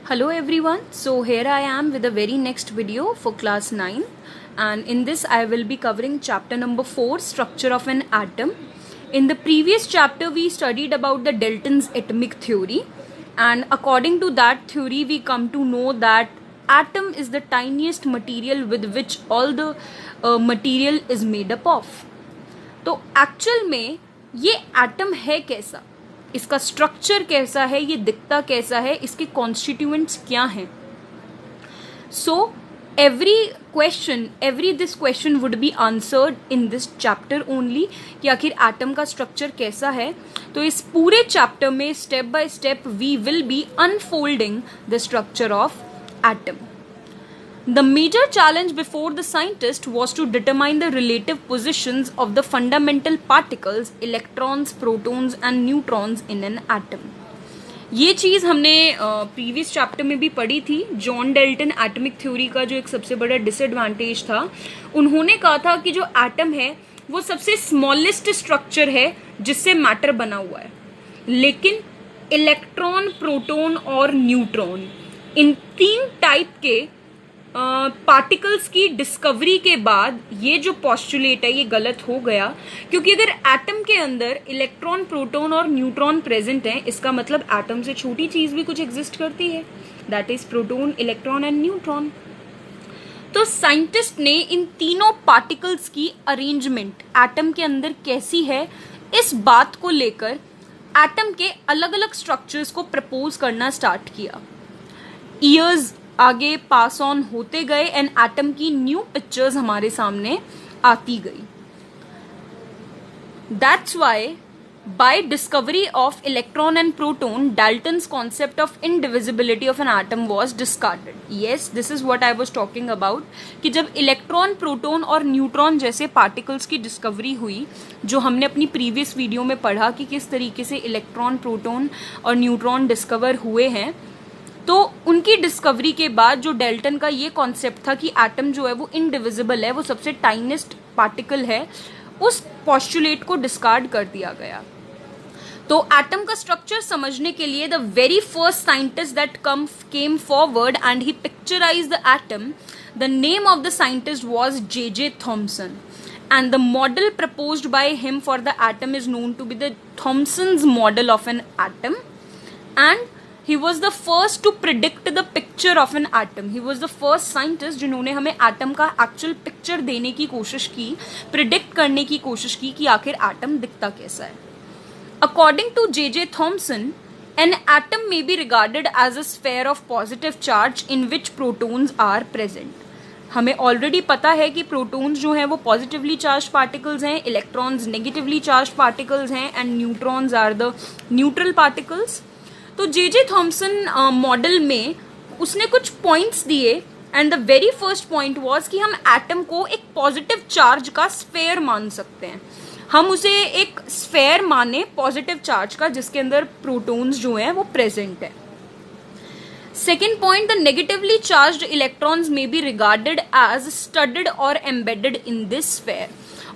Hello everyone, so here I am with the very next video for class 9, and in this I will be covering chapter number 4, structure of an atom. In the previous chapter we studied about the Dalton's atomic theory, and according to that theory we come to know that atom is the tiniest material with which all the material is made up of. तो actual में ये atom है कैसा, इसका structure कैसा है, ये दिखता कैसा है, इसके कॉन्स्टिट्यूएंट्स क्या हैं. So this question would be answered in this chapter only कि आखिर एटम का स्ट्रक्चर कैसा है. तो इस पूरे चैप्टर में step by step we will be unfolding the structure of atom. The major challenge before the scientist was to determine the relative positions of the fundamental particles, electrons, protons and neutrons in an atom. ये चीज़ हमने previous chapter में भी पढ़ी थी. John Dalton atomic theory का जो एक सबसे बड़ा डिसएडवांटेज था, उन्होंने कहा था कि जो एटम है वो सबसे स्मॉलेस्ट स्ट्रक्चर है जिससे मैटर बना हुआ है, लेकिन इलेक्ट्रॉन, प्रोटॉन और न्यूट्रॉन, इन तीन टाइप के पार्टिकल्स की डिस्कवरी के बाद ये जो पॉस्टुलेट है ये गलत हो गया, क्योंकि अगर एटम के अंदर इलेक्ट्रॉन, प्रोटॉन और न्यूट्रॉन प्रेजेंट हैं, इसका मतलब एटम से छोटी चीज भी कुछ एग्जिस्ट करती है, that is proton, electron and neutron. तो साइंटिस्ट ने इन तीनों पार्टिकल्स की अरेंजमेंट एटम के अंदर कैसी है, इस बात को लेकर एटम के अलग अलग स्ट्रक्चर्स को प्रपोज करना स्टार्ट किया. ईयर्स आगे पास ऑन होते गए एंड एटम की न्यू पिक्चर्स हमारे सामने आती गई. That's why by discovery of electron and proton, Dalton's concept of indivisibility of an atom was discarded. Yes, this is what I was talking about, कि जब इलेक्ट्रॉन, प्रोटॉन और neutron जैसे particles की discovery हुई, जो हमने अपनी प्रीवियस वीडियो में पढ़ा कि किस तरीके से इलेक्ट्रॉन, प्रोटॉन और न्यूट्रॉन डिस्कवर हुए हैं, तो उनकी डिस्कवरी के बाद जो डेल्टन का ये कॉन्सेप्ट था कि एटम जो है वो इनडिविजिबल है, वो सबसे टाइनेस्ट पार्टिकल है, उस पॉस्टुलेट को डिस्कार्ड कर दिया गया. तो एटम का स्ट्रक्चर समझने के लिए the very first scientist that came forward and he picturised the atom, the name of the scientist was J.J. Thomson, and the model proposed by him for the atom is known to be the Thomson's model of an atom, and he was the first to predict the picture of an atom. He was the first scientist जिन्होंने हमें atom का actual picture देने की कोशिश की, predict करने की कोशिश की कि आखिर एटम दिखता कैसा है. According to J.J. Thomson, an atom may be regarded as a sphere of positive charge in which protons are present. हमें ऑलरेडी पता है कि प्रोटॉन्स जो हैं वो पॉजिटिवली चार्ज पार्टिकल्स हैं, इलेक्ट्रॉन्स नेगेटिवली चार्ज पार्टिकल्स हैं and neutrons are the neutral particles. तो J.J. थॉमसन मॉडल में उसने कुछ पॉइंट्स दिए and the very first point was कि हम एटम को एक पॉजिटिव चार्ज का स्फेयर मान सकते हैं. हम उसे एक स्फेयर माने पॉजिटिव चार्ज का, जिसके अंदर प्रोटॉन्स जो हैं वो प्रेजेंट है. Second point, the negatively charged electrons may be regarded as studded और एम्बेडेड इन दिस स्फेयर.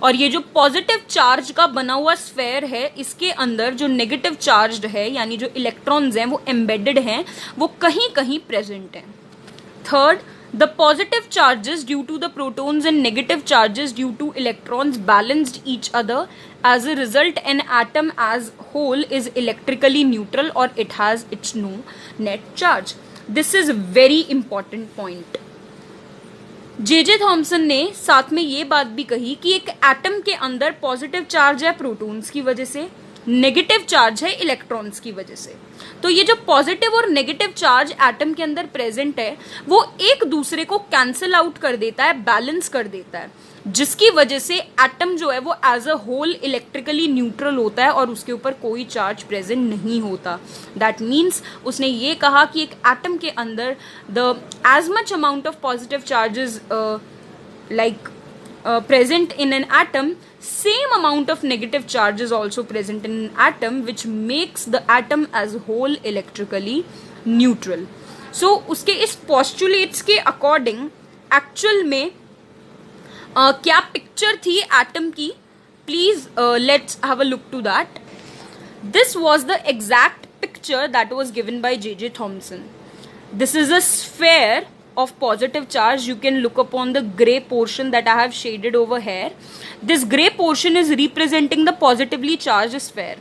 और ये जो पॉजिटिव चार्ज का बना हुआ स्फेयर है, इसके अंदर जो नेगेटिव चार्ज है यानी जो इलेक्ट्रॉन्स हैं वो एम्बेडेड हैं, वो कहीं कहीं प्रेजेंट हैं. Third, the positive charges due to the protons and negative charges due to electrons balanced each other. As a result an atom as whole is electrically neutral और it has its no net charge. This is very important point. J.J. Thomson ने साथ में ये बात भी कही कि एक एटम के अंदर पॉजिटिव चार्ज है प्रोटॉन्स की वजह से, नेगेटिव चार्ज है इलेक्ट्रॉन्स की वजह से. तो ये जो पॉजिटिव और नेगेटिव चार्ज एटम के अंदर प्रेजेंट है वो एक दूसरे को कैंसिल आउट कर देता है, बैलेंस कर देता है, जिसकी वजह से एटम जो है वो as a whole electrically neutral होता है और उसके ऊपर कोई चार्ज प्रेजेंट नहीं होता. दैट मीन्स उसने ये कहा कि एक एटम के अंदर the as much amount of positive charges like present in an atom, same amount of negative charge is also present in an atom, which makes the atom as a whole electrically neutral. So उसके इस postulates के according actual में क्या picture थी atom की, please let's have a look to that. This was the exact picture that was given by J.J. Thomson. This is a sphere of positive charge. You can look upon the gray portion that I have shaded over here. This gray portion is representing the positively charged sphere,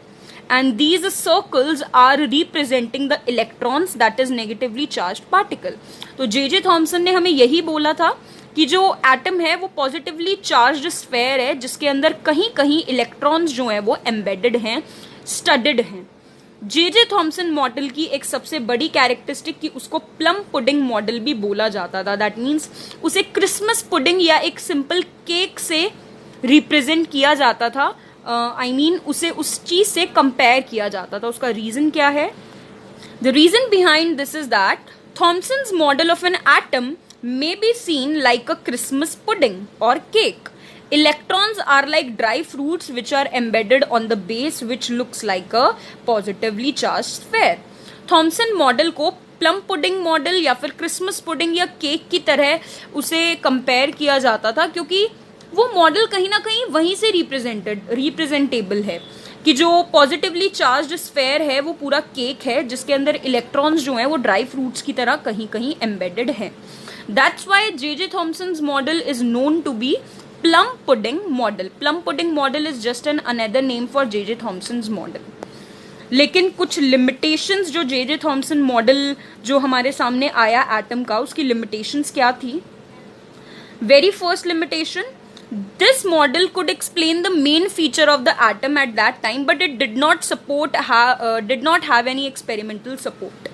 and these circles are representing the electrons, that is negatively charged particle. तो J Thomson ने हमें यही बोला था कि जो atom है वो पॉजिटिवली चार्ज्ड स्फेयर है जिसके अंदर कहीं कहीं इलेक्ट्रॉन्स जो हैं वो एम्बेडेड हैं, स्टडेड हैं. जे थॉमसन मॉडल की एक सबसे बड़ी कैरेक्टरिस्टिक कि उसको प्लम पुडिंग मॉडल भी बोला जाता था. दैट मीन्स उसे क्रिसमस पुडिंग या एक सिंपल केक से रिप्रेजेंट किया जाता था. उसे उस चीज से कंपेयर किया जाता था. उसका रीजन क्या है? The reason behind this is that Thomson's model of an atom may be seen like a Christmas pudding or cake. Electrons are like dry fruits which are embedded on the base which looks like a positively charged sphere. Thompson model को plum pudding model या फिर Christmas pudding या cake की तरह उसे compare किया जाता था क्योंकि वो मॉडल कहीं ना कहीं वहीं से रिप्रेजेंटेबल है कि जो पॉजिटिवली चार्ज्ड स्फेयर है वो पूरा केक है जिसके अंदर इलेक्ट्रॉन्स जो हैं वो ड्राई फ्रूट्स की तरह कहीं कहीं एम्बेडेड हैं. That's why J.J. Thomson's model is known to be plum pudding model. Plum pudding model is just another name for J.J. Thomson's model. लेकिन कुछ limitations जो J.J. Thomson model जो हमारे सामने आया एटम का, उसकी limitations क्या थी? Very first limitation, this model could explain the main feature of the atom at that time, but it did not have any experimental support.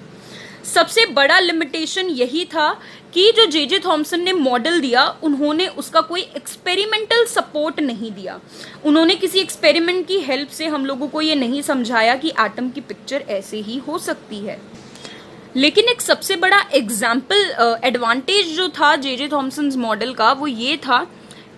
सबसे बड़ा लिमिटेशन यही था कि जो जे थॉमसन ने मॉडल दिया उन्होंने उसका कोई एक्सपेरिमेंटल सपोर्ट नहीं दिया. उन्होंने किसी एक्सपेरिमेंट की हेल्प से हम लोगों को ये नहीं समझाया कि एटम की पिक्चर ऐसे ही हो सकती है. लेकिन एक सबसे बड़ा एग्जाम्पल एडवांटेज जो था जे थॉमसन मॉडल का वो ये था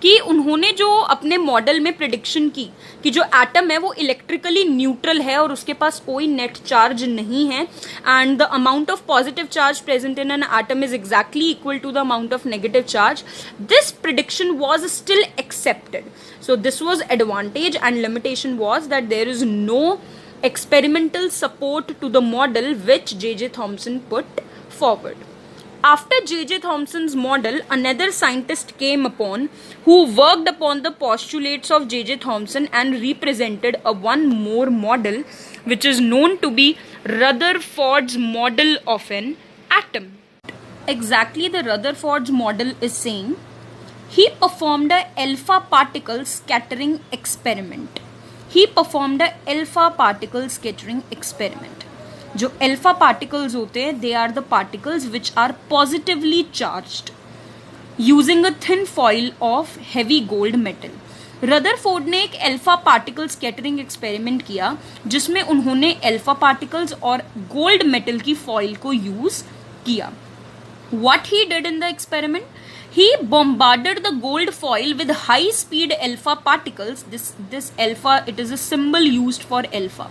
कि उन्होंने जो अपने मॉडल में प्रिडिक्शन की कि जो एटम है वो इलेक्ट्रिकली न्यूट्रल है और उसके पास कोई नेट चार्ज नहीं है and the amount of positive charge present in an atom is exactly equal to the amount of negative charge. This prediction was still accepted. So this was advantage and limitation was that there is no experimental support to the model which J.J. Thomson put forward. After J.J. Thomson's model, another scientist came upon who worked upon the postulates of J.J. Thomson and represented one more model which is known to be Rutherford's model of an atom. Exactly, the Rutherford's model is saying he performed a alpha particle scattering experiment. He performed a alpha particle scattering experiment. जो alpha particles होते हैं they are the particles which are positively charged using a thin foil of heavy gold metal. Rutherford ने एक alpha particle scattering experiment किया जिसमें उन्होंने alpha particles और gold metal की फॉइल को यूज किया. What he did in the experiment? He bombarded the gold foil with high speed alpha particles. This alpha, it is a symbol used for alpha.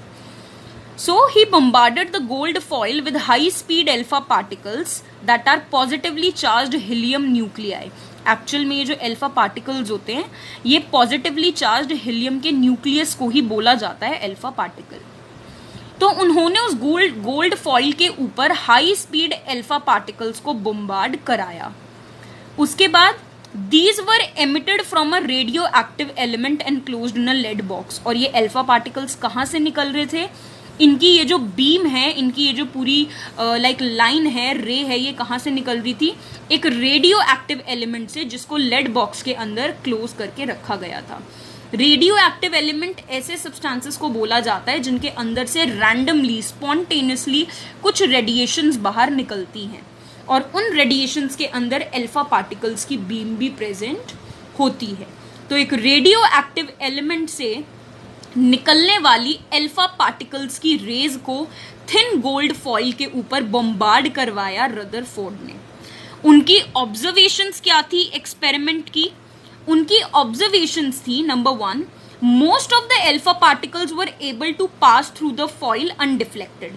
So he bombarded the gold foil with high speed alpha particles that are positively charged helium nuclei. Actual में ये जो alpha particles होते हैं ये positively charged helium के nucleus को ही बोला जाता है अल्फा पार्टिकल. तो उन्होंने उस गोल्ड फॉइल के ऊपर हाई स्पीड अल्फा पार्टिकल्स को बम्बार्ड कराया. उसके बाद these were emitted from a radioactive element enclosed in a lead box. और ये अल्फा पार्टिकल्स कहाँ से निकल रहे थे? इनकी ये जो बीम है, इनकी ये जो पूरी लाइक लाइन है, रे है, ये कहाँ से निकल रही थी? एक रेडियो एक्टिव एलिमेंट से जिसको लेड बॉक्स के अंदर क्लोज करके रखा गया था. रेडियो एक्टिव एलिमेंट ऐसे सब्सटेंसेस को बोला जाता है जिनके अंदर से रैंडमली स्पॉन्टेनियसली कुछ रेडिएशंस बाहर निकलती हैं और उन रेडिएशंस के अंदर अल्फा पार्टिकल्स की बीम भी प्रेजेंट होती है. तो एक रेडियो एक्टिव एलिमेंट से निकलने वाली अल्फा पार्टिकल्स की रेज को थिन गोल्ड फॉइल के ऊपर बम्बार्ड करवाया रदरफोर्ड ने. उनकी ऑब्जर्वेशंस क्या थी एक्सपेरिमेंट की? उनकी ऑब्जर्वेशंस थी number 1, most of the alpha particles were able to pass through the foil undeflected.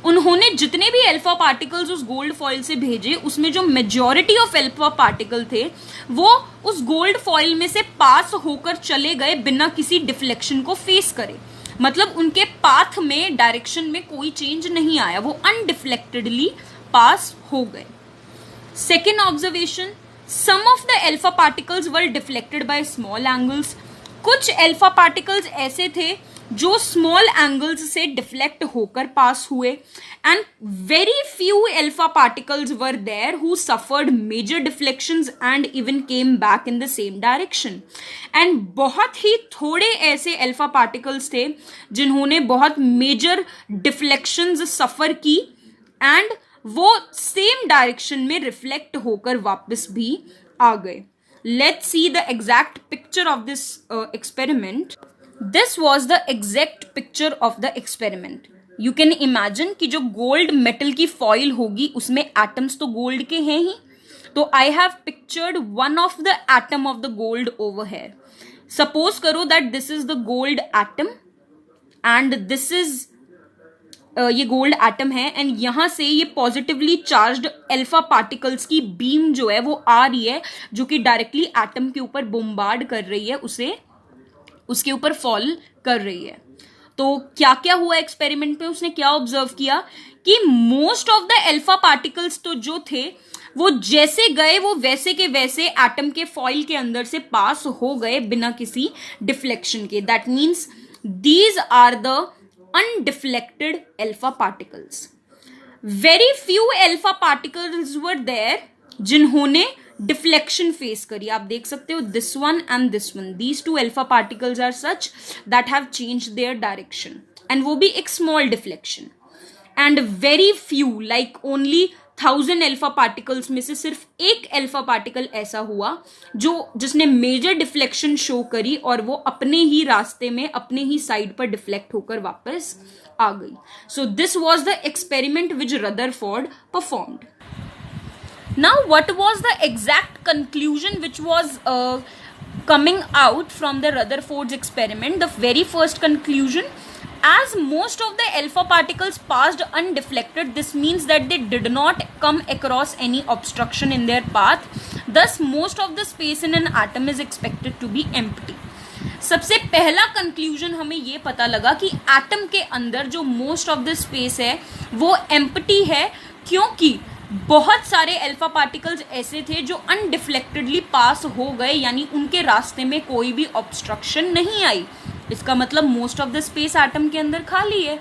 उन्होंने जितने भी अल्फा पार्टिकल्स उस गोल्ड फॉइल से भेजे उसमें जो मेजॉरिटी ऑफ अल्फा पार्टिकल थे वो उस गोल्ड फॉइल में से पास होकर चले गए बिना किसी डिफ्लेक्शन को फेस करे. मतलब उनके पाथ में, डायरेक्शन में कोई चेंज नहीं आया, वो अनडिफ्लेक्टेडली पास हो गए। Second observation, some of the alpha particles were deflected by small angles. कुछ अल्फा पार्टिकल्स ऐसे थे जो स्मॉल एंगल्स से डिफ्लेक्ट होकर पास हुए, and very few alpha particles were there who suffered major deflections and even came back in the same direction. And बहुत ही थोड़े ऐसे अल्फा पार्टिकल्स थे जिन्होंने बहुत मेजर डिफ्लेक्शंस सफर की एंड वो सेम डायरेक्शन में रिफ्लेक्ट होकर वापस भी आ गए। Let's see the exact picture of this experiment. This was the exact picture of the experiment. You can imagine कि जो गोल्ड मेटल की फॉइल होगी उसमें एटम्स तो गोल्ड के हैं ही, तो I have pictured one of the atom of the gold over here. Suppose करो that this is the gold atom and this is ये गोल्ड एटम है, एंड यहां से ये पॉजिटिवली चार्ज्ड अल्फा पार्टिकल्स की बीम जो है वो आ रही है, जो कि डायरेक्टली एटम के ऊपर बोम्बार्ड कर रही है, उसे उसके ऊपर फॉल कर रही है। तो क्या क्या हुआ एक्सपेरिमेंट में, उसने क्या ऑब्जर्व किया कि most of the alpha particles तो जो थे वो जैसे गए वो वैसे के वैसे एटम के फॉइल के अंदर से पास हो गए बिना किसी डिफ्लेक्शन के। That means these are the undeflected alpha particles. Very few alpha particles were there जिन्होंने डिफ्लेक्शन फेस करी। आप देख सकते हो this one and this one, these two alpha particles are such that have changed their direction, and वो भी एक small deflection. And very few like only 1000 alpha particles में से सिर्फ एक अल्फा पार्टिकल ऐसा हुआ जिसने मेजर डिफ्लेक्शन शो करी और वो अपने ही रास्ते में अपने ही साइड पर डिफ्लेक्ट होकर वापस आ गई। So this was the experiment which Rutherford performed. Now what was the exact conclusion which was coming out from the Rutherford's experiment? The very first conclusion, as most of the alpha particles passed undeflected, this means that they did not come across any obstruction in their path. Thus, most of the space in an atom is expected to be empty. सबसे पहला conclusion हमें ये पता लगा कि atom के अंदर जो मोस्ट ऑफ द स्पेस है वो एम्प्टी है, क्योंकि बहुत सारे अल्फा पार्टिकल्स ऐसे थे जो अनडिफ्लेक्टेडली पास हो गए, यानी उनके रास्ते में कोई भी ऑब्स्ट्रक्शन नहीं आई। इसका मतलब most of the space atom के अंदर खाली है।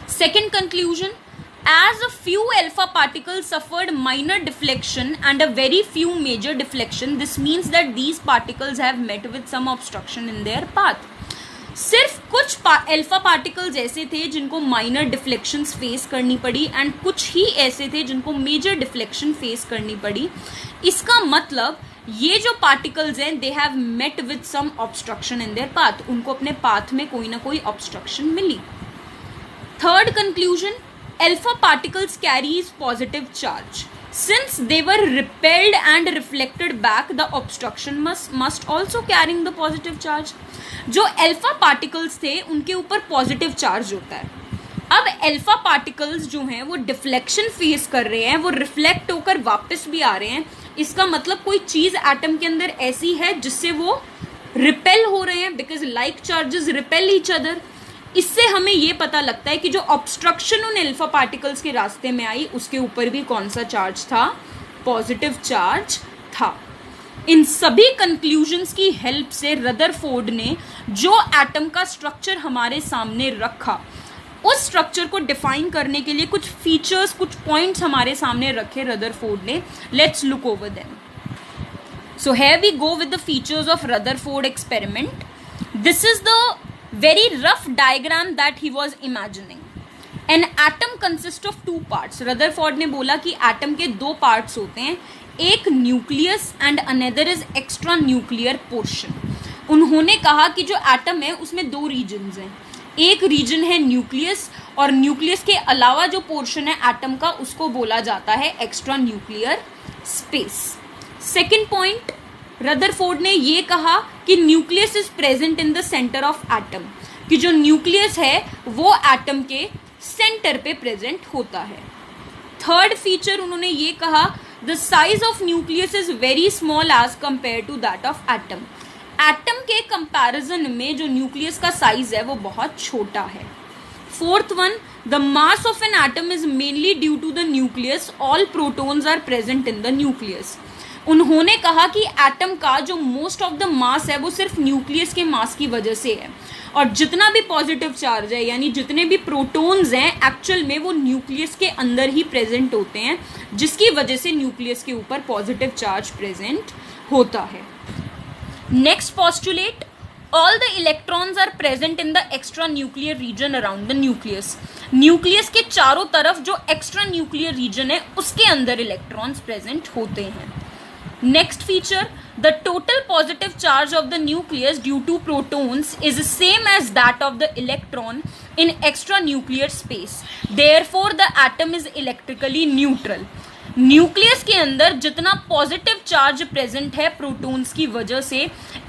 Second conclusion, as a few alpha particles suffered minor deflection and a very few major deflection, this means that these particles have met with some obstruction in their path. सिर्फ कुछ alpha particles ऐसे थे जिनको minor deflections face करनी पड़ी and कुछ ही ऐसे थे जिनको मेजर डिफ्लेक्शन फेस करनी पड़ी। इसका मतलब ये जो पार्टिकल्स हैं they have met with some obstruction in their path, उनको अपने पाथ में कोई ना कोई ऑब्स्ट्रक्शन मिली। Third conclusion, alpha particles carries positive charge. Since they were repelled and reflected back, the obstruction must also carrying the positive charge. जो alpha particles थे उनके ऊपर पॉजिटिव चार्ज होता है। अब अल्फा पार्टिकल्स जो हैं वो डिफ्लेक्शन फेस कर रहे हैं, वो रिफ्लेक्ट होकर वापस भी आ रहे हैं। इसका मतलब कोई चीज एटम के अंदर ऐसी है जिससे वो रिपेल हो रहे हैं, because like charges repel each other. इससे हमें ये पता लगता है कि जो ऑब्स्ट्रक्शन उन अल्फा पार्टिकल्स के रास्ते में आई उसके ऊपर भी कौन सा चार्ज था, पॉजिटिव चार्ज था। इन सभी कंक्लूजन्स की हेल्प से रदरफोर्ड ने जो एटम का स्ट्रक्चर हमारे सामने रखा, उस स्ट्रक्चर को डिफाइन करने के लिए कुछ फीचर्स, कुछ पॉइंट्स हमारे सामने रखे रदरफोर्ड ने। Let's look over them. So here we go with the features of Rutherford experiment. This is the very rough diagram that he was imagining. An atom consists of two parts. Rutherford ने बोला कि atom के दो parts होते हैं, एक nucleus and another is extra nuclear portion. उन्होंने कहा कि जो एटम है उसमें दो रीजन्स हैं, एक रीजन है न्यूक्लियस और न्यूक्लियस के अलावा जो पोर्शन है एटम का उसको बोला जाता है extra nuclear space. Second point, Rutherford ने ये कहा कि nucleus is present in the centre of atom, कि जो न्यूक्लियस है वो एटम के सेंटर पे प्रेजेंट होता है। थर्ड फीचर उन्होंने ये कहा, the size of nucleus is very small as compare to that of atom. Atom के कंपैरिजन में जो न्यूक्लियस का साइज है वो बहुत छोटा है। Fourth one, The mass of an atom is mainly due to the nucleus. All protons are present in the nucleus. उन्होंने कहा कि एटम का जो मोस्ट ऑफ द मास है वो सिर्फ न्यूक्लियस के मास की वजह से है, और जितना भी पॉजिटिव चार्ज है यानी जितने भी प्रोटॉन्स हैं एक्चुअल में वो न्यूक्लियस के अंदर ही प्रेजेंट होते हैं, जिसकी वजह से न्यूक्लियस के ऊपर पॉजिटिव चार्ज प्रेजेंट होता है. Next postulate, all the electrons are present in the extra nuclear region around the nucleus. Nucleus के चारों तरफ जो एक्स्ट्रा न्यूक्लियर रीजन है उसके अंदर इलेक्ट्रॉन्स प्रेजेंट होते हैं. Next feature, the total positive charge of the nucleus due to protons is same as that of the electron in extra nuclear space. Therefore the atom is electrically neutral. Nucleus के अंदर जितना positive charge present है protons की वजह से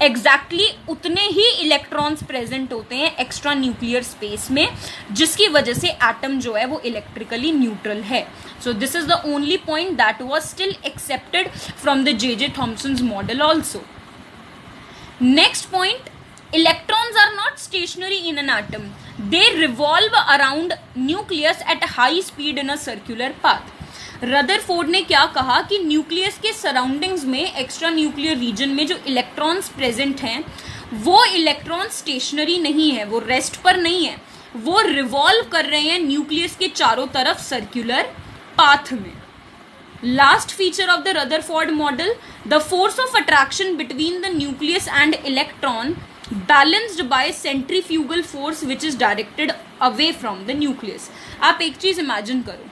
exactly उतने ही electrons present होते हैं एक्स्ट्रा न्यूक्लियर स्पेस में, जिसकी वजह से एटम जो है वो इलेक्ट्रिकली न्यूट्रल है. So this is the only point that was still accepted from the J Thomson's model also. Next point, electrons are not stationary in an atom. They revolve around nucleus at high speed in a circular path. Rutherford ने क्या कहा कि nucleus के surroundings में extra nuclear region में जो electrons present हैं वो इलेक्ट्रॉन स्टेशनरी नहीं है, वो रेस्ट पर नहीं है, वो रिवॉल्व कर रहे हैं न्यूक्लियस के चारों तरफ सर्कुलर पाथ में. Last feature of the Rutherford model, the force of attraction between the nucleus and electron balanced by centrifugal force which is directed away from the nucleus. आप एक चीज इमेजिन करो,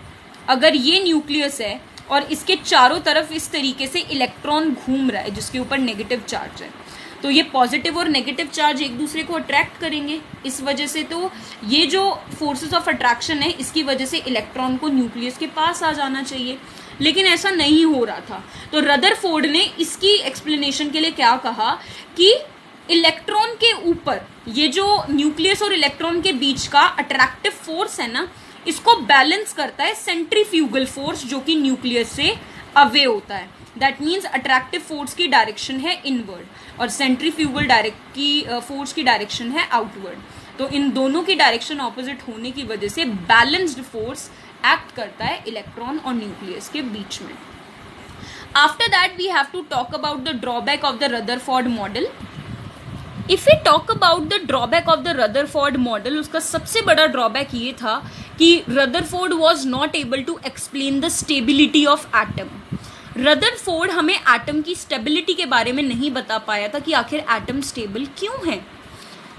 अगर ये न्यूक्लियस है और इसके चारों तरफ इस तरीके से इलेक्ट्रॉन घूम रहा है जिसके ऊपर नेगेटिव चार्ज है, तो ये पॉजिटिव और नेगेटिव चार्ज एक दूसरे को अट्रैक्ट करेंगे. इस वजह से तो ये जो फोर्सेस ऑफ अट्रैक्शन है इसकी वजह से इलेक्ट्रॉन को न्यूक्लियस के पास आ जाना चाहिए, लेकिन ऐसा नहीं हो रहा था. तो रदरफोर्ड ने इसकी एक्सप्लेनेशन के लिए क्या कहा कि इलेक्ट्रॉन के ऊपर ये जो न्यूक्लियस और इलेक्ट्रॉन के बीच का अट्रैक्टिव फोर्स है ना, इसको बैलेंस करता है सेंट्रीफ्यूगल फोर्स जो कि न्यूक्लियस से अवे होता है. दैट मीन्स अट्रैक्टिव फोर्स की डायरेक्शन है इनवर्ड और सेंट्रीफ्यूगल फोर्स की डायरेक्शन है आउटवर्ड. तो इन दोनों की डायरेक्शन ऑपोजिट होने की वजह से बैलेंस्ड फोर्स एक्ट करता है इलेक्ट्रॉन और न्यूक्लियस के बीच में. After that we have to talk about the drawback of the Rutherford model. If we talk about the drawback of the Rutherford model, उसका सबसे बड़ा ड्रॉबैक ये था कि Rutherford was not able to explain the stability of atom. Rutherford हमें atom की stability के बारे में नहीं बता पाया था कि आखिर एटम स्टेबल क्यों है,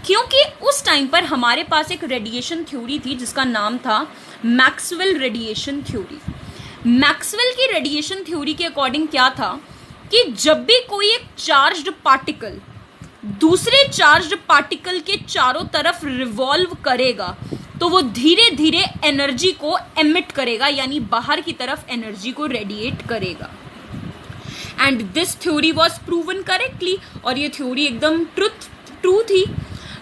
क्योंकि उस टाइम पर हमारे पास एक रेडिएशन थ्योरी थी जिसका नाम था मैक्सवेल रेडिएशन थ्योरी. मैक्सवेल की रेडिएशन थ्योरी के अकॉर्डिंग क्या था कि जब भी कोई एक चार्ज्ड पार्टिकल दूसरे चार्ज्ड पार्टिकल के चारों तरफ रिवॉल्व करेगा तो वो धीरे धीरे एनर्जी को एमिट करेगा, यानी बाहर की तरफ एनर्जी को रेडिएट करेगा. And this theory was proven correctly, और ये थ्योरी एकदम ट्रू थी.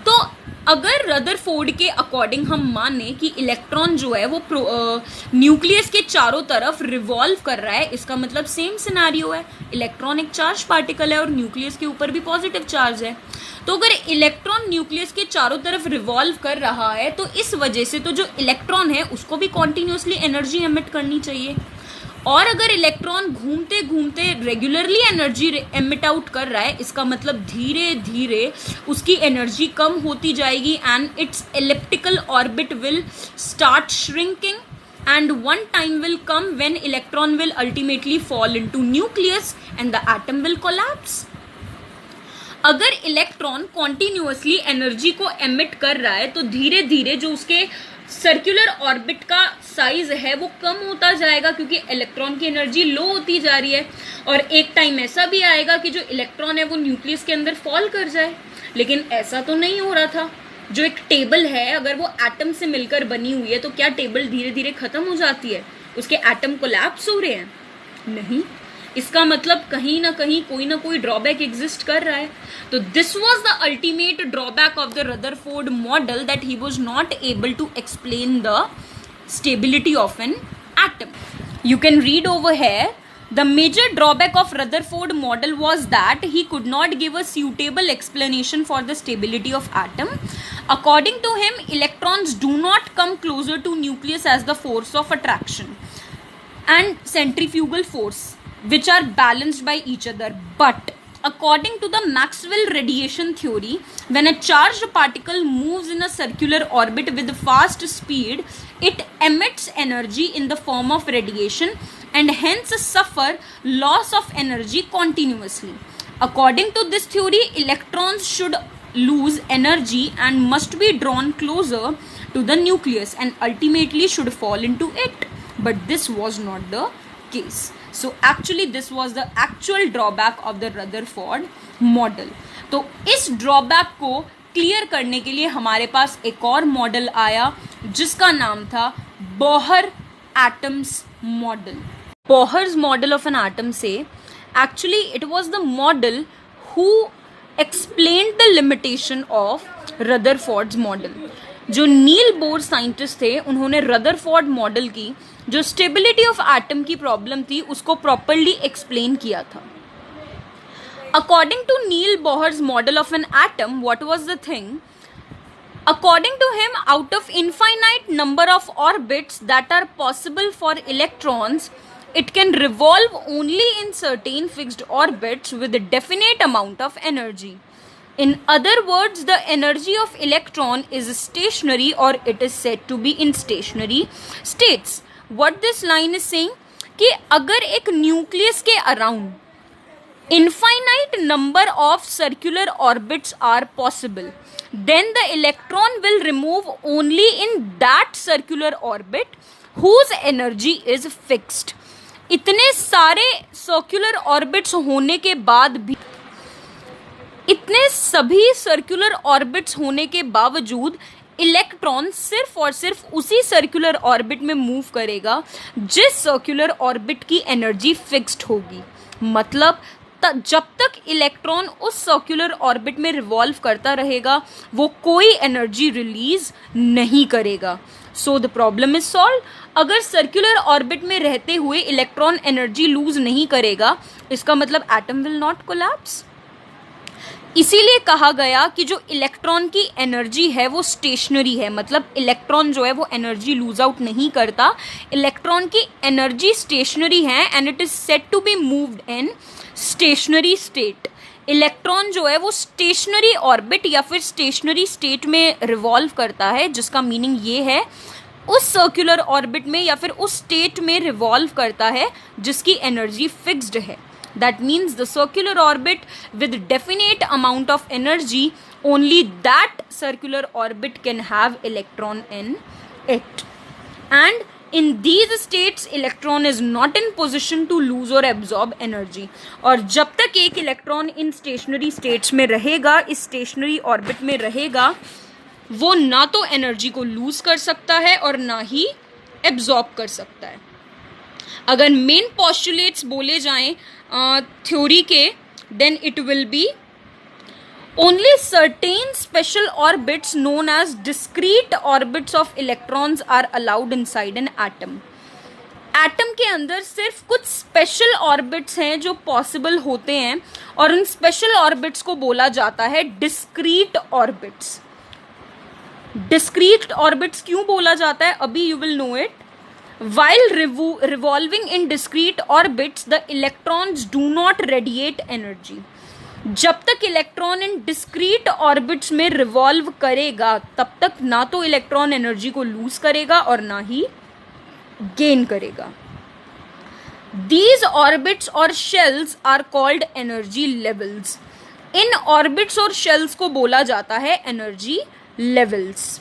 तो अगर रदरफोर्ड के अकॉर्डिंग हम माने कि इलेक्ट्रॉन जो है वो न्यूक्लियस के चारों तरफ रिवॉल्व कर रहा है, इसका मतलब सेम सिनेरियो है. इलेक्ट्रॉन एक चार्ज पार्टिकल है और न्यूक्लियस के ऊपर भी पॉजिटिव चार्ज है. तो अगर इलेक्ट्रॉन न्यूक्लियस के चारों तरफ रिवॉल्व कर रहा है तो इस वजह से तो जो इलेक्ट्रॉन है उसको भी कॉन्टिन्यूसली एनर्जी एमिट करनी चाहिए, और अगर इलेक्ट्रॉन घूमते घूमते रेगुलरली एनर्जी एमिट आउट कर रहा है, इसका मतलब धीरे धीरे उसकी एनर्जी कम होती जाएगी and it's elliptical orbit will start shrinking and one time will come when electron will ultimately fall into nucleus and the atom will collapse. अगर इलेक्ट्रॉन कॉन्टिन्यूसली एनर्जी को एमिट कर रहा है तो धीरे धीरे जो उसके सर्कुलर ऑर्बिट का साइज है वो कम होता जाएगा, क्योंकि इलेक्ट्रॉन की एनर्जी लो होती जा रही है, और एक टाइम ऐसा भी आएगा कि जो इलेक्ट्रॉन है वो न्यूक्लियस के अंदर फॉल कर जाए. लेकिन ऐसा तो नहीं हो रहा था. जो एक टेबल है अगर वो एटम से मिलकर बनी हुई है तो क्या टेबल धीरे धीरे खत्म हो जाती है, उसके एटम कोलैप्स हो रहे हैं? नहीं. इसका मतलब कहीं ना कहीं कोई ना कोई ड्रॉबैक एग्जिस्ट कर रहा है. तो this was the ultimate drawback of the Rutherford model, that he was not able to explain the stability of an atom. You can read over here. The major drawback of Rutherford model was that he could not give a suitable explanation for the stability of atom. According to him, electrons do not come closer to nucleus as the force of attraction and centrifugal force, which are balanced by each other. But according to the Maxwell radiation theory, when a charged particle moves in a circular orbit with fast speed, it emits energy in the form of radiation and hence suffer loss of energy continuously. According to this theory, electrons should lose energy and must be drawn closer to the nucleus and ultimately should fall into it. But this was not the case. So actually this was the actual drawback of the Rutherford model. तो इस drawback को clear करने के लिए हमारे पास एक और model आया जिसका नाम था Bohr atoms model. Bohr's model of an atom से actually it was the model who explained the limitation of Rutherford's model. जो नील बोर साइंटिस्ट थे उन्होंने रदरफोर्ड मॉडल की जो स्टेबिलिटी ऑफ एटम की प्रॉब्लम थी उसको प्रॉपरली एक्सप्लेन किया था. According to Niels Bohr's model of an atom, what was the thing? According to him, out of infinite number of orbits that are possible for electrons, it can revolve only in certain fixed orbits with a definite amount of energy. In other words, the energy of electron is stationary or it is said to be in stationary states. What this line is saying कि अगर एक nucleus के around infinite number of circular orbits are possible, then the electron will remove only in that circular orbit whose energy is fixed. इतने सारे circular orbits होने के बाद भी, इतने सभी सर्कुलर ऑर्बिट्स होने के बावजूद इलेक्ट्रॉन सिर्फ और सिर्फ उसी सर्कुलर ऑर्बिट में मूव करेगा जिस सर्कुलर ऑर्बिट की एनर्जी फिक्स्ड होगी. मतलब जब तक इलेक्ट्रॉन उस सर्कुलर ऑर्बिट में रिवॉल्व करता रहेगा वो कोई एनर्जी रिलीज नहीं करेगा. So the problem is solve. अगर सर्कुलर ऑर्बिट में रहते हुए इलेक्ट्रॉन एनर्जी लूज नहीं करेगा इसका मतलब एटम विल नॉट कोलैप्स. इसीलिए कहा गया कि जो इलेक्ट्रॉन की एनर्जी है वो स्टेशनरी है. मतलब इलेक्ट्रॉन जो है वो एनर्जी लूज आउट नहीं करता, इलेक्ट्रॉन की एनर्जी स्टेशनरी है and it is said to be moved in stationary state. Electron जो है वो स्टेशनरी ऑर्बिट या फिर स्टेशनरी स्टेट में रिवॉल्व करता है, जिसका मीनिंग ये है उस सर्कुलर ऑर्बिट में या फिर उस स्टेट में रिवॉल्व करता है जिसकी एनर्जी फिक्स्ड है. That means the circular orbit with definite amount of energy, only that circular orbit can have electron in it. And in these states, electron is not in position to lose or absorb energy. और जब तक एक electron in stationery states में रहेगा, इस stationery orbit में रहेगा, वो ना तो एनर्जी को लूज कर सकता है और ना ही एब्जॉर्ब कर सकता है. अगर मेन पॉस्टुलेट्स बोले जाएं थ्योरी के, then it will be only certain special orbits known as discrete orbits of electrons are allowed inside an atom. Atom के अंदर सिर्फ कुछ स्पेशल ऑर्बिट्स हैं जो पॉसिबल होते हैं और उन स्पेशल ऑर्बिट्स को बोला जाता है डिस्क्रीट ऑर्बिट्स. डिस्क्रीट ऑर्बिट्स क्यों बोला जाता है अभी you will know it. While revolving in discrete orbits, the electrons do not radiate energy. जब तक इलेक्ट्रॉन इन डिस्क्रीट ऑर्बिट्स में रिवॉल्व करेगा तब तक ना तो इलेक्ट्रॉन एनर्जी को लूज करेगा और ना ही गेन करेगा. These orbits or shells are called energy levels. In orbits और शेल्स को बोला जाता है एनर्जी लेवल्स.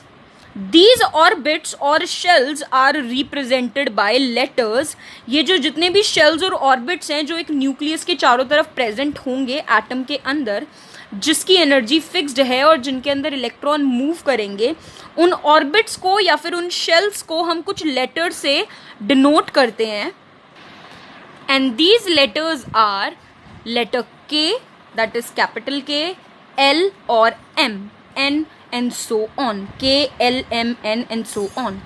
These orbits और shells are represented by letters. ये जो जितने भी shells और orbits हैं जो एक न्यूक्लियस के चारों तरफ प्रेजेंट होंगे एटम के अंदर, जिसकी एनर्जी फिक्स्ड है और जिनके अंदर इलेक्ट्रॉन मूव करेंगे, उन ऑर्बिट्स को या फिर उन शेल्स को हम कुछ लेटर से डिनोट करते हैं. And these letters are letter के, दैट इज कैपिटल के, एल और M, N and so on, K, L, M, N and so on.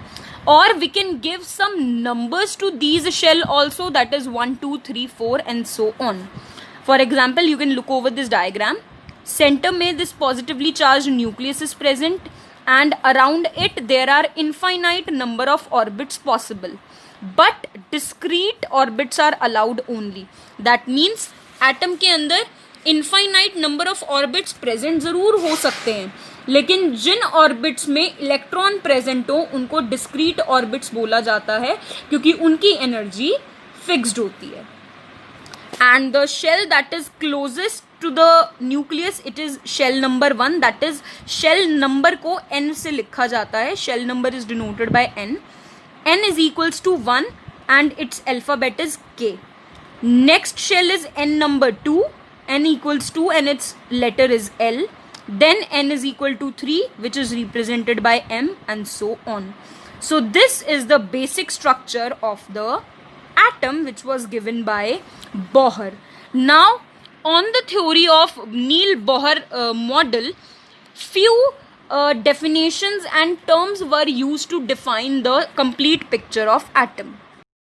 Or we can give some numbers to these shell also, that is 1, 2, 3, 4 and so on. For example, you can look over this diagram. Center में this positively charged nucleus is present and around it there are infinite number of orbits possible, but discrete orbits are allowed only. That means atom के अंदर infinite number of orbits present जरूर हो सकते हैं, लेकिन जिन orbits में electron present हो उनको डिस्क्रीट ऑर्बिट्स बोला जाता है, क्योंकि उनकी एनर्जी फिक्स्ड होती है. And the shell that is closest to the nucleus, it is shell number 1. that is shell number को n से लिखा जाता है. shell number is denoted by n. n is equals to 1 and its alphabet is k. Next shell is n number 2, n equals 2 and its letter is L. Then n is equal to 3, which is represented by m, and so on. So this is the basic structure of the atom which was given by Bohr. Now on the theory of Neil Bohr model, few definitions and terms were used to define the complete picture of atom.